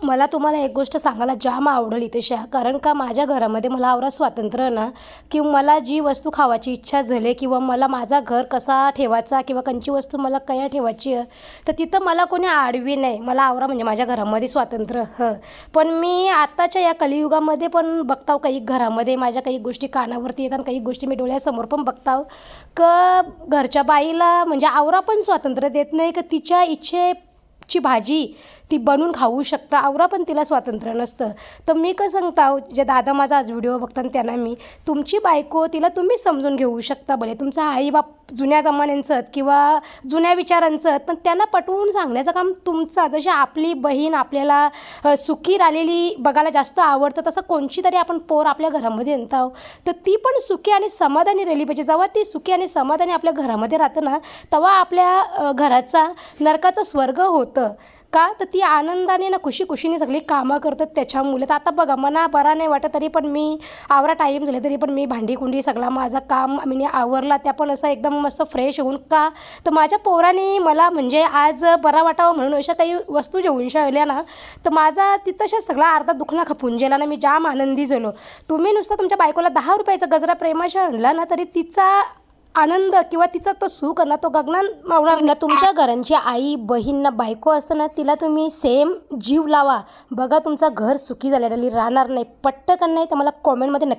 मला तुम्हाला एक गोष्ट सांगायला जाम आवडेल इथेशा, कारण का माझ्या घरामध्ये मला आवरा स्वातंत्र्य ना, की मला जी वस्तू खावायची इच्छा झाली किंवा मला माझा घर कसा ठेवायचा किंवा कोणची वस्तू मला काय ठेवायची आहे, तर तिथं मला कोणी आडवी नाही. मला आवरा म्हणजे माझ्या घरामध्ये स्वातंत्र्य पण मी आताच्या या कलियुगामध्ये पण बघताव काही घरामध्ये माझ्या काही गोष्टी कानावरती येतात, काही गोष्टी मी डोळ्यासमोर पण बघताव का घरच्या बाईला म्हणजे आवरा पण स्वातंत्र्य देत नाही का तिच्या इच्छेची भाजी ती बनवून खाऊ शकता, आवरा पण तिला स्वातंत्र्य नसतं. तर मी काय सांगताव जे दादा माझा आज व्हिडिओ बघताना त्यांना मी तुमची बायको तिला तुम्ही समजून घेऊ शकता. भले तुमचा आईबाप जुन्या जमान्यांचं किंवा जुन्या विचारांचं, पण त्यांना पटवून सांगण्याचं काम तुमचं. जशी आपली बहीण आपल्याला सुखी राहिलेली बघायला जास्त आवडतं, तसं कोणची तरी आपण पोर आपल्या घरामध्ये आणताव तर ती पण सुखी आणि समाधानी राहिली पाहिजे. जेव्हा ती सुखी आणि समाधानी आपल्या घरामध्ये राहतं ना, तेव्हा आपल्या घराचा नरकाचं स्वर्ग होतं का. तर ती आनंदाने ना खुशीने सगळी कामं करतात त्याच्यामुळे. तर आता बघा मना बरा नाही वाटत तरी पण मी आवरा टाईम झाले तरी पण मी भांडी कुंडी सगळा माझं काम मी आवरला, त्या पण असं एकदम मस्त फ्रेश होऊन का तर माझ्या पोराने मला म्हणजे आज बरा वाटावं म्हणून अशा काही वस्तू जेवून शाळल्या ना, तर माझा तिथंशा सगळा अर्धा दुखणा खपून गेला ना, मी जाम आनंदी झालो. तुम्ही नुसतं तुमच्या बायकोला 10 रुपयाचा गजरा प्रेमाशा आणला ना, तरी तिचा आनंद किंवा तिचा तो सुख ना तो गगनात मावणार ना. तुमच्या घरांची आई बहीण ना बायको असतं ना, तिला तुम्ही सेम जीव लावा, बघा तुमचं घर सुखी झालेलं राहणार नाही. पट्ट का नाही तर मला कॉमेंटमध्ये नक्की